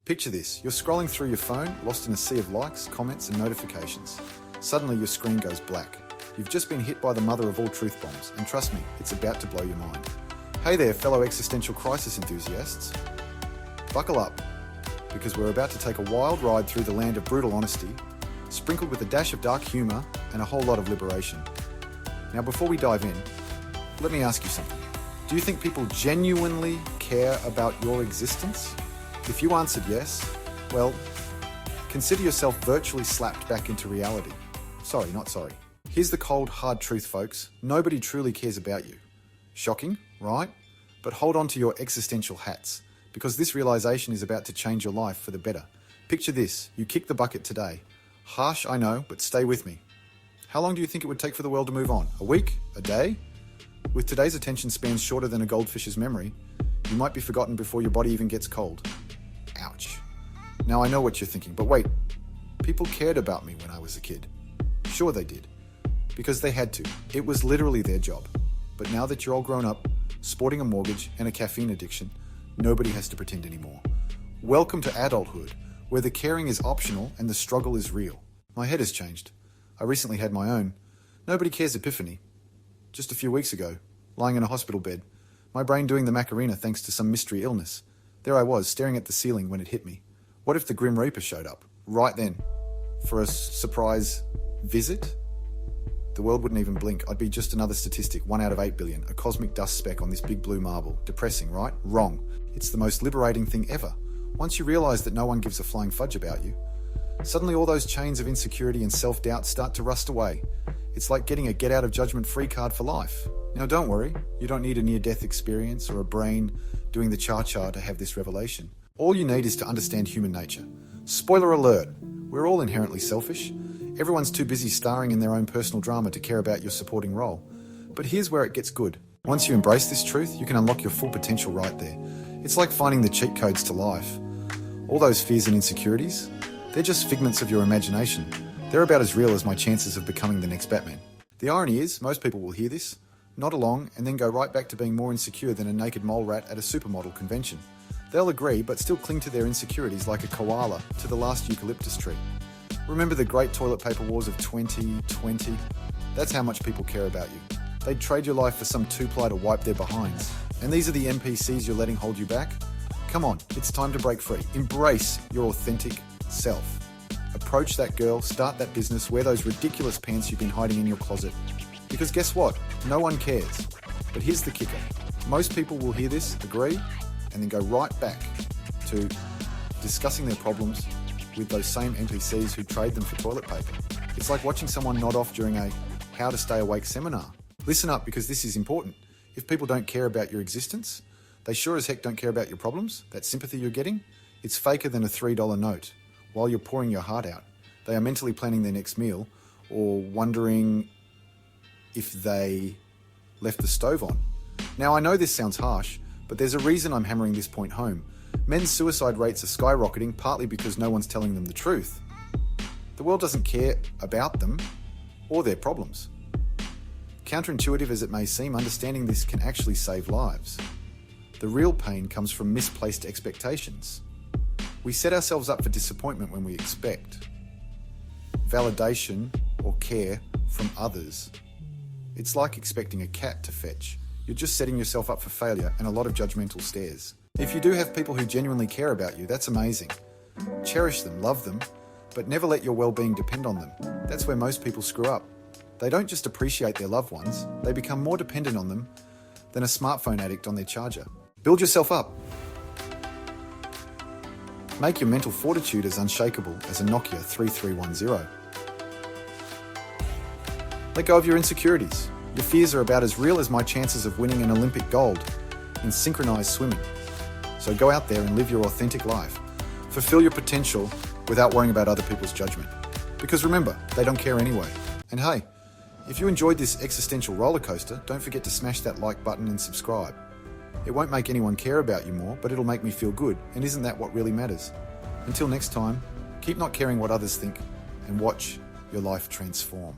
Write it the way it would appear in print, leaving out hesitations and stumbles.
Picture this, you're scrolling through your phone, lost in a sea of likes, comments and notifications. Suddenly your screen goes black. You've just been hit by the mother of all truth bombs, and trust me, it's about to blow your mind. Hey there, fellow existential crisis enthusiasts. Buckle up, because we're about to take a wild ride through the land of brutal honesty, sprinkled with a dash of dark humour and a whole lot of liberation. Now before we dive in, let me ask you something. Do you think people genuinely care about your existence? If you answered yes, well, consider yourself virtually slapped back into reality. Sorry, not sorry. Here's the cold, hard truth, folks. Nobody truly cares about you. Shocking, right? But hold on to your existential hats, because this realization is about to change your life for the better. Picture this, you kick the bucket today. Harsh, I know, but stay with me. How long do you think it would take for the world to move on? A week? A day? With today's attention spans shorter than a goldfish's memory, you might be forgotten before your body even gets cold. Ouch. Now I know what you're thinking, but wait, people cared about me when I was a kid. Sure they did, because they had to. It was literally their job. But now that you're all grown up, sporting a mortgage and a caffeine addiction, nobody has to pretend anymore. Welcome to adulthood, where the caring is optional and the struggle is real. My head has changed. I recently had my own nobody cares epiphany. Just a few weeks ago, lying in a hospital bed, my brain doing the Macarena thanks to some mystery illness. There I was, staring at the ceiling when it hit me. What if the Grim Reaper showed up, right then, for a surprise visit? The world wouldn't even blink. I'd be just another statistic, 1 out of 8 billion, a cosmic dust speck on this big blue marble. Depressing, right? Wrong. It's the most liberating thing ever. Once you realise that no one gives a flying fudge about you, suddenly all those chains of insecurity and self-doubt start to rust away. It's like getting a get-out-of-judgment-free card for life. Now don't worry, you don't need a near-death experience or a brain doing the cha-cha to have this revelation. All you need is to understand human nature. Spoiler alert, we're all inherently selfish. Everyone's too busy starring in their own personal drama to care about your supporting role. But here's where it gets good. Once you embrace this truth, you can unlock your full potential right there. It's like finding the cheat codes to life. All those fears and insecurities, they're just figments of your imagination. They're about as real as my chances of becoming the next Batman. The irony is, most people will hear this, nod along, and then go right back to being more insecure than a naked mole rat at a supermodel convention. They'll agree, but still cling to their insecurities like a koala to the last eucalyptus tree. Remember the great toilet paper wars of 2020? That's how much people care about you. They'd trade your life for some two-ply to wipe their behinds. And these are the NPCs you're letting hold you back? Come on, it's time to break free. Embrace your authentic self. Approach that girl, start that business, wear those ridiculous pants you've been hiding in your closet. Because guess what? No one cares. But here's the kicker. Most people will hear this, agree, and then go right back to discussing their problems with those same NPCs who trade them for toilet paper. It's like watching someone nod off during a how to stay awake seminar. Listen up, because this is important. If people don't care about your existence, they sure as heck don't care about your problems. That sympathy you're getting, it's faker than a $3 note. While you're pouring your heart out, they are mentally planning their next meal or wondering if they left the stove on. Now I know this sounds harsh, but there's a reason I'm hammering this point home. Men's suicide rates are skyrocketing, partly because no one's telling them the truth. The world doesn't care about them or their problems. Counterintuitive as it may seem, understanding this can actually save lives. The real pain comes from misplaced expectations. We set ourselves up for disappointment when we expect validation or care from others. It's like expecting a cat to fetch. You're just setting yourself up for failure and a lot of judgmental stares. If you do have people who genuinely care about you, that's amazing. Cherish them, love them, but never let your well-being depend on them. That's where most people screw up. They don't just appreciate their loved ones, they become more dependent on them than a smartphone addict on their charger. Build yourself up. Make your mental fortitude as unshakable as a Nokia 3310. Let go of your insecurities. Your fears are about as real as my chances of winning an Olympic gold in synchronized swimming. So go out there and live your authentic life. Fulfill your potential without worrying about other people's judgment. Because remember, they don't care anyway. And hey, if you enjoyed this existential roller coaster, don't forget to smash that like button and subscribe. It won't make anyone care about you more, but it'll make me feel good, and isn't that what really matters? Until next time, keep not caring what others think and watch your life transform.